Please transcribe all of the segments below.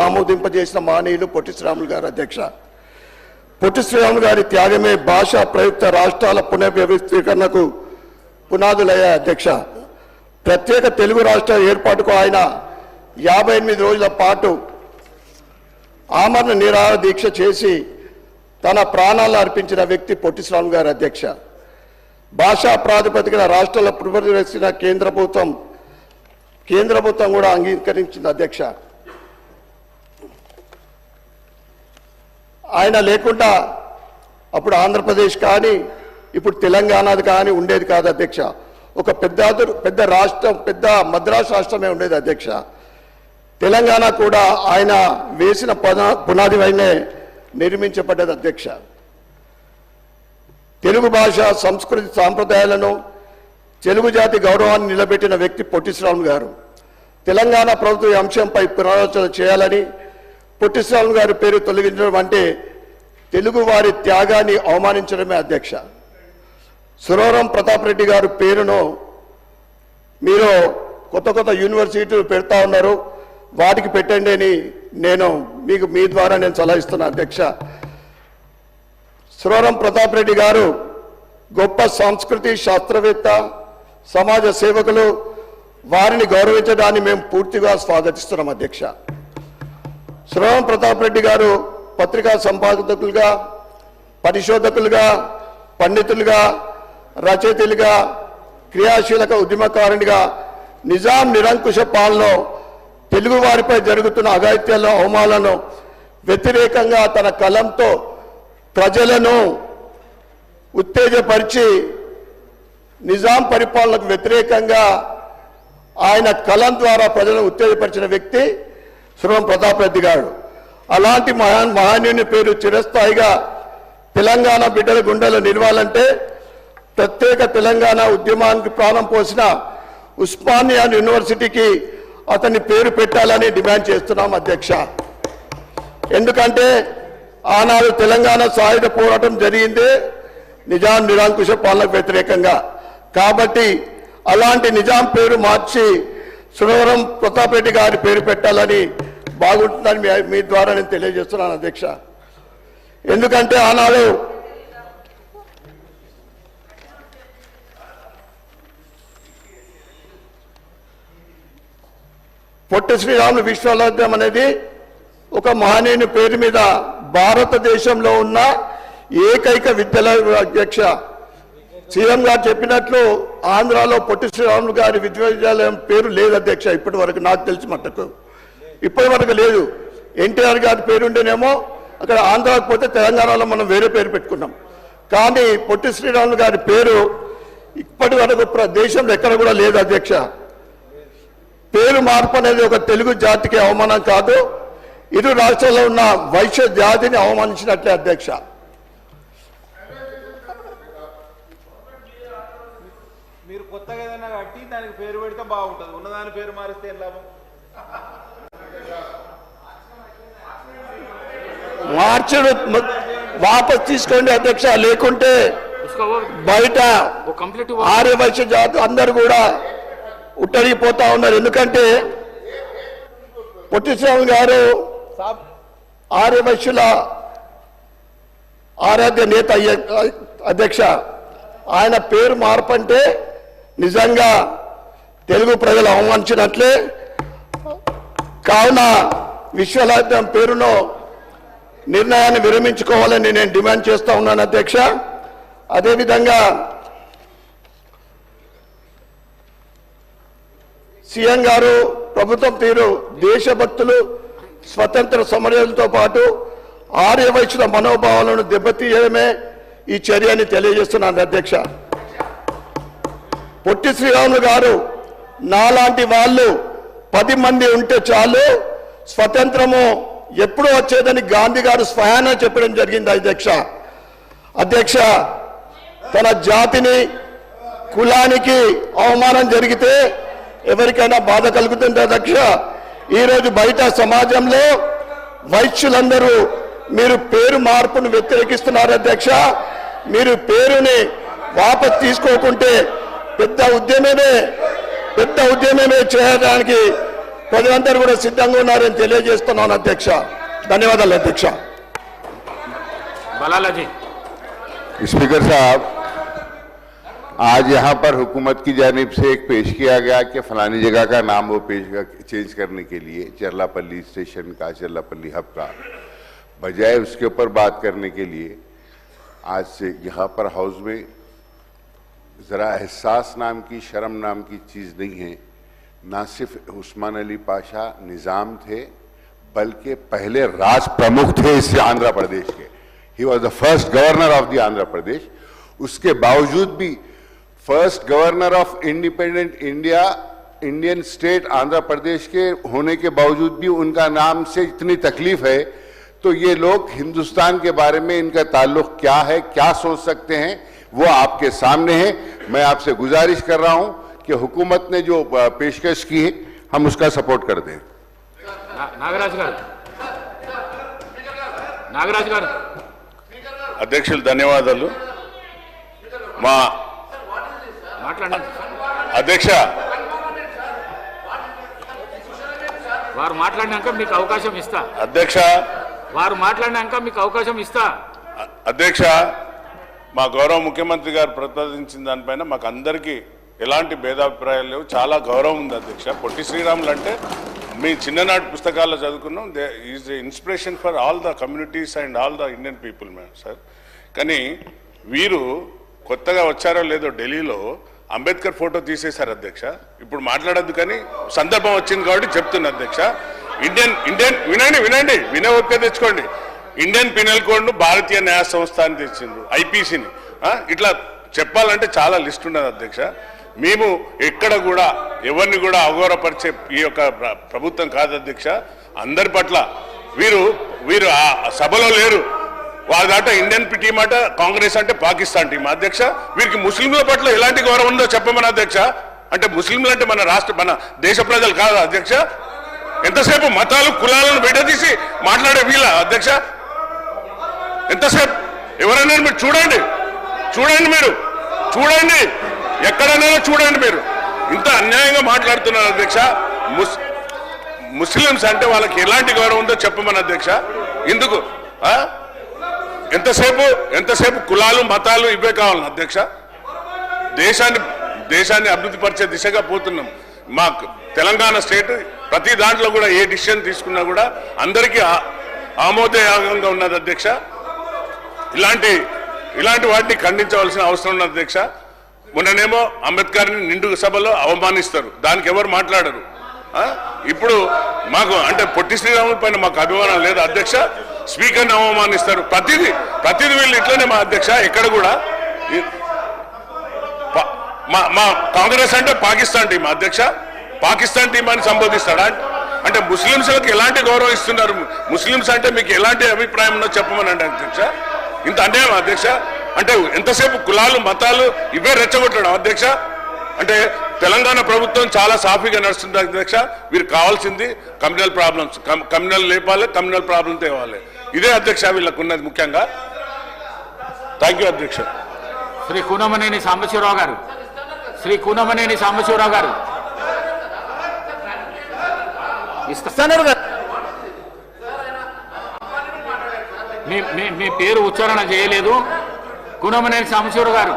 ఆమోదింపజేసిన మానీయులు పొట్టి శ్రీరాములు గారు అధ్యక్ష. పొట్టి శ్రీరాములు గారి త్యాగమే భాషా ప్రయుక్త రాష్ట్రాల పునర్వ్యవస్థీకరణకు పునాదులయ్యాయి అధ్యక్ష. ప్రత్యేక తెలుగు రాష్ట్ర ఏర్పాటుకు ఆయన 58 రోజుల పాటు ఆమరణ నిరాహార దీక్ష చేసి తన ప్రాణాలు అర్పించిన వ్యక్తి పొట్టి శ్రీరాములు గారు అధ్యక్ష. భాషా ప్రాతిపదికన రాష్ట్రాల పునర్వ్యవస్థ కేంద్ర ప్రభుత్వం కూడా అంగీకరించింది అధ్యక్ష. ఆయన లేకుండా అప్పుడు ఆంధ్రప్రదేశ్ కానీ ఇప్పుడు తెలంగాణది కానీ ఉండేది కాదు అధ్యక్ష. ఒక పెద్ద రాష్ట్రం, పెద్ద మద్రాసు రాష్ట్రమే ఉండేది అధ్యక్ష. తెలంగాణ కూడా ఆయన వేసిన పునాది పైనే నిర్మించబడ్డది అధ్యక్ష. తెలుగు భాష, సంస్కృతి, సాంప్రదాయాలను, తెలుగు జాతి గౌరవాన్ని నిలబెట్టిన వ్యక్తి పొట్టి శ్రీరాములు గారు. తెలంగాణ ప్రభుత్వ అంశంపై పునరాలోచన చేయాలని, పొట్టి శ్రీరాములు గారి పేరు తొలగించడం అంటే తెలుగు వారి త్యాగాన్ని అవమానించడమే అధ్యక్ష. సురవరం ప్రతాప్ రెడ్డి గారి పేరును మీరు కొత్త యూనివర్సిటీలు పెడతా ఉన్నారు, వాటికి పెట్టండి అని నేను మీ ద్వారా నేను సలహిస్తున్నా అధ్యక్ష. సురవరం ప్రతాప్ రెడ్డి గారు గొప్ప సంస్కృతి శాస్త్రవేత్త, సమాజ సేవకులు. వారిని గౌరవించడాన్ని మేము పూర్తిగా స్వాగతిస్తున్నాం అధ్యక్ష. సురవరం ప్రతాప్ రెడ్డి గారు పత్రికా సంపాదకులుగా, పరిశోధకులుగా, పండితులుగా, రచయితలుగా, క్రియాశీలక ఉద్యమకారునిగా నిజాం నిరంకుశ పాలనలో తెలుగు వారిపై జరుగుతున్న అఘాయిత్యాలను, అవమానాలను వ్యతిరేకంగా తన కలంతో ప్రజలను ఉత్తేజపరిచి నిజాం పరిపాలనకు వ్యతిరేకంగా ఆయన కలం ద్వారా ప్రజలను ఉత్తేజపరిచిన వ్యక్తి సురవరం ప్రతాప్ రెడ్డి గారు. అలాంటి మహానీయుని పేరు చిరస్థాయిగా తెలంగాణ బిడ్డల గుండెలో నిలవాలంటే ప్రత్యేక తెలంగాణ ఉద్యమానికి ప్రాణం పోసిన ఉస్మానియా యూనివర్సిటీకి అతని పేరు పెట్టాలని డిమాండ్ చేస్తున్నాం అధ్యక్ష. ఎందుకంటే ఆనాడు తెలంగాణ సాయుధ పోరాటం జరిగిందే నిజాం నిరంకుశ పాలనకు వ్యతిరేకంగా. కాబట్టి అలాంటి నిజాం పేరు మార్చి సురవరం ప్రతాప్ రెడ్డి గారి పేరు పెట్టాలని బాగుంటుందని మీ ద్వారా నేను తెలియజేస్తున్నాను అధ్యక్ష. ఎందుకంటే ఆనాడు పొట్టి శ్రీరాములు విశ్వవిద్యాలయం అనేది ఒక మహనీయుని పేరు మీద భారతదేశంలో ఉన్న ఏకైక విద్యాలయం అధ్యక్ష. సీఎం గారు చెప్పినట్లు ఆంధ్రాలో పొట్టి శ్రీరాములు గారి విశ్వవిద్యాలయం పేరు లేదు అధ్యక్ష. ఇప్పటి వరకు నాకు తెలిసి మట్టుకు ఇప్పటి వరకు లేదు. ఎన్టీఆర్ గారి పేరు ఉండేనేమో అక్కడ ఆంధ్రాకు పోతే తెలంగాణలో మనం వేరే పేరు పెట్టుకున్నాం. కానీ పొట్టి శ్రీరాములు గారి పేరు ఇప్పటి వరకు దేశంలో ఎక్కడ కూడా లేదు అధ్యక్ష. పేరు మార్పు అనేది ఒక తెలుగు జాతికి అవమానం కాదు, ఇరు రాష్ట్రాల్లో ఉన్న వైశ్య జాతిని అవమానించినట్లే అధ్యక్ష. మీరు కొత్తగా ఏదైనా కట్టి దానికి పేరు పెడితే బాగుంటుంది, ఉన్నదాని పేరు మారిస్తే ఏం లాభం? మార్చడు, వాపస్ తీసుకోండి అధ్యక్ష. లేకుంటే బయట ఆర్య వైశ్య జాతి అందరు కూడా ఉట్టడిపోతా ఉన్నారు. ఎందుకంటే పొట్టి శ్రీరాములు గారు ఆర్య వైశ్యుల ఆరాధ్య నేత అధ్యక్ష. ఆయన పేరు మార్పంటే నిజంగా తెలుగు ప్రజలు అవమానించినట్లే. కావున విశ్వవిద్యాలయం పేరులో నిర్ణయాన్ని విరమించుకోవాలని నేను డిమాండ్ చేస్తా ఉన్నాను అధ్యక్ష. అదేవిధంగా సీఎం గారు ప్రభుత్వం తీరు దేశభక్తులు, స్వతంత్ర సమరయులతో పాటు ఆర్య వైశ్యుల మనోభావాలను దెబ్బతీయడమే ఈ చర్యని తెలియజేస్తున్నాను అధ్యక్ష. పొట్టి శ్రీరాములు గారు నాలాంటి వాళ్ళు 10 మంది ఉంటే చాలు, స్వతంత్రము ఎప్పుడూ వచ్చేదని గాంధీ గారు స్వయాన చెప్పడం జరిగింది అధ్యక్ష. తన జాతిని, కులానికి అవమానం జరిగితే ఎవరికైనా బాధ కలుగుతుంది అధ్యక్ష. ఈరోజు బయట సమాజంలో వైశ్యులందరూ మీరు పేరు మార్పును వ్యతిరేకిస్తున్నారు అధ్యక్ష. మీరు పేరుని వాపస్ తీసుకోకుంటే పెద్ద ఉద్యమమే చేయడానికి ప్రజలందరూ కూడా సిద్ధంగా ఉన్నారని తెలియజేస్తున్నాను అధ్యక్ష. ధన్యవాదాలు అధ్యక్ష. बलाला जी। स्पीकर साहब, आज यहाँ पर हुकूमत की जानिब से एक पेश किया गया कि फलानी जगह का नाम वो चेंज करने के लिए चरलापल्ली स्टेशन का, चरलापल्ली हब का, बजाय उसके ऊपर बात करने के लिए आज से यहाँ पर हाउस में ज़रा एहसास नाम की, शर्म नाम की चीज़ नहीं है। ना सिर्फ उस्मान अली पाशा निज़ाम थे, बल्कि पहले राज प्रमुख थे इस आंध्र प्रदेश के। He was the first governor of the Andhra Pradesh. उसके बावजूद भी first governor of independent India, Indian state Andhra Pradesh के होने के बावजूद भी उनका नाम से इतनी तकलीफ है, तो ये लोग हिंदुस्तान के बारे में इनका ताल्लुक क्या है, क्या सोच सकते हैं, वो आपके सामने है। मैं आपसे गुजारिश कर रहा हूं कि हुकूमत ने जो पेशकश की है हम उसका सपोर्ट कर दें। नागराज गाరు నాగరాజ్ గారు అధ్యక్షులు ధన్యవాదాలు. మా మాట్లాడండి. అధ్యక్ష, వారు మాట్లాడినాక మీకు అవకాశం ఇస్తా. అధ్యక్ష, వారు మాట్లాడినాక మీకు అవకాశం ఇస్తా. అధ్యక్ష, మా గౌరవ ముఖ్యమంత్రి గారు ప్రతిపాదించిన దానిపైన మాకు అందరికీ ఎలాంటి భేదాభిప్రాయాలు లేవు. చాలా గౌరవం ఉంది అధ్యక్ష. పొట్టి శ్రీరాములు అంటే మీ చిన్ననాటి పుస్తకాల్లో చదువుకున్నాం. They is the inspiration for all the communities and all the Indian people ma'am sir. కానీ వీరు కొత్తగా వచ్చారో లేదో ఢిల్లీలో అంబేద్కర్ ఫోటో తీసేశారు అధ్యక్ష. ఇప్పుడు మాట్లాడద్దు కానీ సందర్భం వచ్చింది కాబట్టి చెప్తున్నా అధ్యక్ష. ఇండియన్ వినండి వినే ఓపిక తెచ్చుకోండి. ఇండియన్ పినల్ కోడ్ను భారతీయ న్యాయ సంస్థ అని తెచ్చిండ్రు, ఐపీసీని. ఇట్లా చెప్పాలంటే చాలా లిస్ట్ ఉన్నది అధ్యక్ష. మేము ఎక్కడ కూడా ఎవరిని కూడా అగౌరవపరిచే ఈ యొక్క ప్రభుత్వం కాదు అధ్యక్ష. అందరి పట్ల వీరు ఆ సభలో లేరు. వాళ్ళ దాట ఇండియన్ టీం అట, కాంగ్రెస్ అంటే పాకిస్తాన్ టీం అధ్యక్ష. వీరికి ముస్లింల పట్ల ఎలాంటి గౌరవం ఉందో చెప్పమని అధ్యక్ష. అంటే ముస్లింలు అంటే మన దేశ ప్రజలు కాదు అధ్యక్ష. ఎంతసేపు మతాలు కులాలను విడదీసి మాట్లాడే వీళ్ళ అధ్యక్ష. ఎంతసేపు ఎవరైనా మీరు చూడండి, మీరు చూడండి, ఎక్కడైనా చూడండి. మీరు ఇంత అన్యాయంగా మాట్లాడుతున్నారు అధ్యక్ష. ముస్లింస్ అంటే వాళ్ళకి ఎలాంటి గౌరవం ఉందో చెప్పమని అధ్యక్ష. ఎందుకు ఎంతసేపు కులాలు మతాలు ఇవే కావాలని అధ్యక్ష. దేశాన్ని అభివృద్ధి పరిచే దిశగా పోతున్నాం. మా తెలంగాణ స్టేట్ ప్రతి దాంట్లో కూడా ఏ డిసిషన్ తీసుకున్నా కూడా అందరికీ ఆమోదయోగంగా ఉన్నది అధ్యక్ష. ఇలాంటి వాటిని ఖండించవలసిన అవసరం ఉన్నది అధ్యక్ష. మొన్ననేమో అంబేద్కర్ని నిండు సభలో అవమానిస్తారు, దానికి ఎవరు మాట్లాడరు. ఇప్పుడు మాకు అంటే పొట్టి శ్రీరాముల పైన మాకు అభిమానం లేదు అధ్యక్ష. స్పీకర్ని అవమానిస్తారు. ప్రతిదీ వీళ్ళు ఇట్లనే మా అధ్యక్ష. ఎక్కడ కూడా మా కాంగ్రెస్ అంటే పాకిస్తాన్ టీం అధ్యక్ష. పాకిస్తాన్ టీం అని సంబోధిస్తాడా? అంటే ముస్లింస్లకు ఎలాంటి గౌరవం ఇస్తున్నారు? ముస్లింస్ అంటే మీకు ఎలాంటి అభిప్రాయం ఉందో చెప్పమని అంటే అధ్యక్ష. ఇంత అన్యాయం అధ్యక్ష. అంటే ఎంతసేపు కులాలు మతాలు ఇవే రెచ్చగొట్టడం అధ్యక్ష. అంటే తెలంగాణ ప్రభుత్వం చాలా సాఫీగా నడుస్తుంది అధ్యక్ష. వీరు కావాల్సింది కమ్యూనల్ ప్రాబ్లమ్స్, కమ్యూనల్ లేపాలి, కమ్యూనల్ ప్రాబ్లం తేవాలి. ఇదే అధ్యక్ష వీళ్ళకు ఉన్నది ముఖ్యంగా. థ్యాంక్ యూ అధ్యక్ష. శ్రీ కూనమనేని సాంబశివరావు గారు, శ్రీ కూనమనేని సాంబశివరావు గారు ఇస్తున్నారు కదా. మీ పేరు ఉచ్చారణ చేయలేదు. కూనమనేని సాంబశివరావు గారు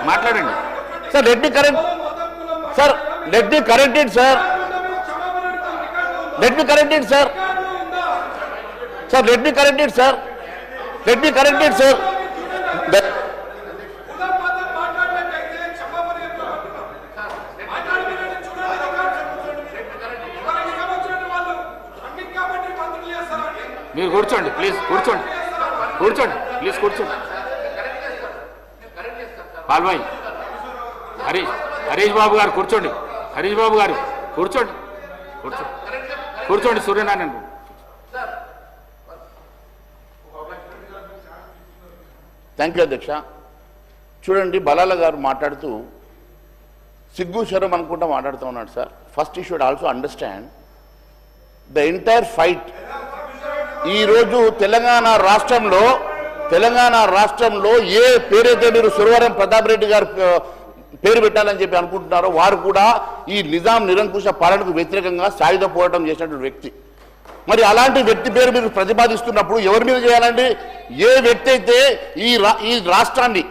మాట్లాడండి. Sir let me correct it sir. Let me correct it sir. Let me correct it sir. మీరు కూర్చోండి ప్లీజ్, కూర్చోండి ప్లీజ్, కూర్చోండి. పాల్వాయి హరీష్ బాబు గారు కూర్చోండి. హరీష్ బాబు గారు కూర్చోండి. సూర్యనారాయణ థ్యాంక్ యూ అధ్యక్ష. చూడండి, బలాల గారు మాట్లాడుతూ సిగ్గు శరం అనుకుంటా మాట్లాడుతూ ఉన్నాడు sir. First you should also understand the entire fight. ఈరోజు తెలంగాణ రాష్ట్రంలో ఏ పేరైతే మీరు సురవరం ప్రతాప్ రెడ్డి గారు పేరు పెట్టాలని చెప్పి అనుకుంటున్నారో వారు కూడా ఈ నిజాం నిరంకుశ పాలనకు వ్యతిరేకంగా సాయుధ పోరాటం చేసినటువంటి వ్యక్తి. మరి అలాంటి వ్యక్తి పేరు మీరు ప్రతిపాదిస్తున్నప్పుడు ఎవరి మీద చేయాలండి? ఏ వ్యక్తి అయితే ఈ రాష్ట్రాన్ని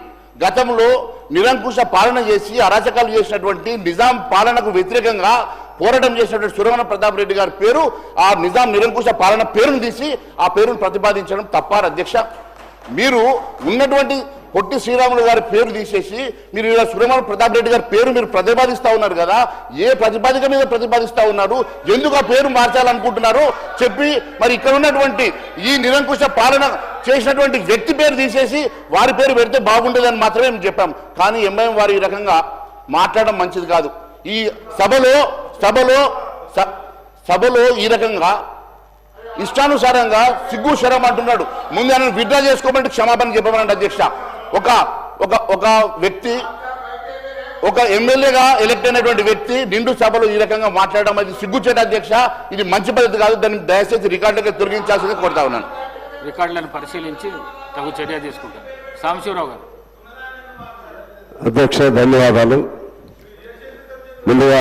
గతంలో నిరంకుశ పాలన చేసి అరాచకాలు చేసినటువంటి నిజాం పాలనకు వ్యతిరేకంగా పోరాటం చేసినటువంటి సురవణ ప్రతాప్ రెడ్డి గారి పేరు, ఆ నిజాం నిరంకుశ పాలన పేరును తీసి ఆ పేరును ప్రతిపాదించడం తప్పారు అధ్యక్ష. మీరు ఉన్నటువంటి పొట్టి శ్రీరాములు గారి పేరు తీసేసి మీరు ఇలా సురవణ ప్రతాప్ రెడ్డి గారి పేరు మీరు ప్రతిపాదిస్తూ ఉన్నారు కదా, ఏ ప్రతిపాదిక మీద ప్రతిపాదిస్తూ ఉన్నారు? ఎందుకు ఆ పేరు మార్చాలనుకుంటున్నారు చెప్పి మరి ఇక్కడ ఉన్నటువంటి ఈ నిరంకుశ పాలన చేసినటువంటి వ్యక్తి పేరు తీసేసి వారి పేరు పెడితే బాగుండేదని మాత్రమే మేము చెప్పాం. కానీ ఎంఐఎం వారు ఈ రకంగా మాట్లాడడం మంచిది కాదు. ఈ సభలో ఈ రకంగా ఇష్టానుసారంగా సిగ్గు శరం అంటున్నాడు. ముందు ఆయన విత్డ్రా చేసుకోమంటే క్షమాపణ చెప్పమనండి అధ్యక్ష. ఒక వ్యక్తి, ఒక ఎమ్మెల్యేగా ఎలక్ట్ అయినటువంటి వ్యక్తి నిండు సభలో ఈ రకంగా మాట్లాడడం అది సిగ్గుచేట అధ్యక్ష. ఇది మంచి పద్ధతి కాదు. దాన్ని దయచేసి రికార్డులకి తొలగించాల్సింది కోరుతా ఉన్నాను. రికార్డులను పరిశీలించి తగు చర్య తీసుకుంటాను. సాంబశివరావు గారు. అధ్యక్ష ధన్యవాదాలు. ముందుగా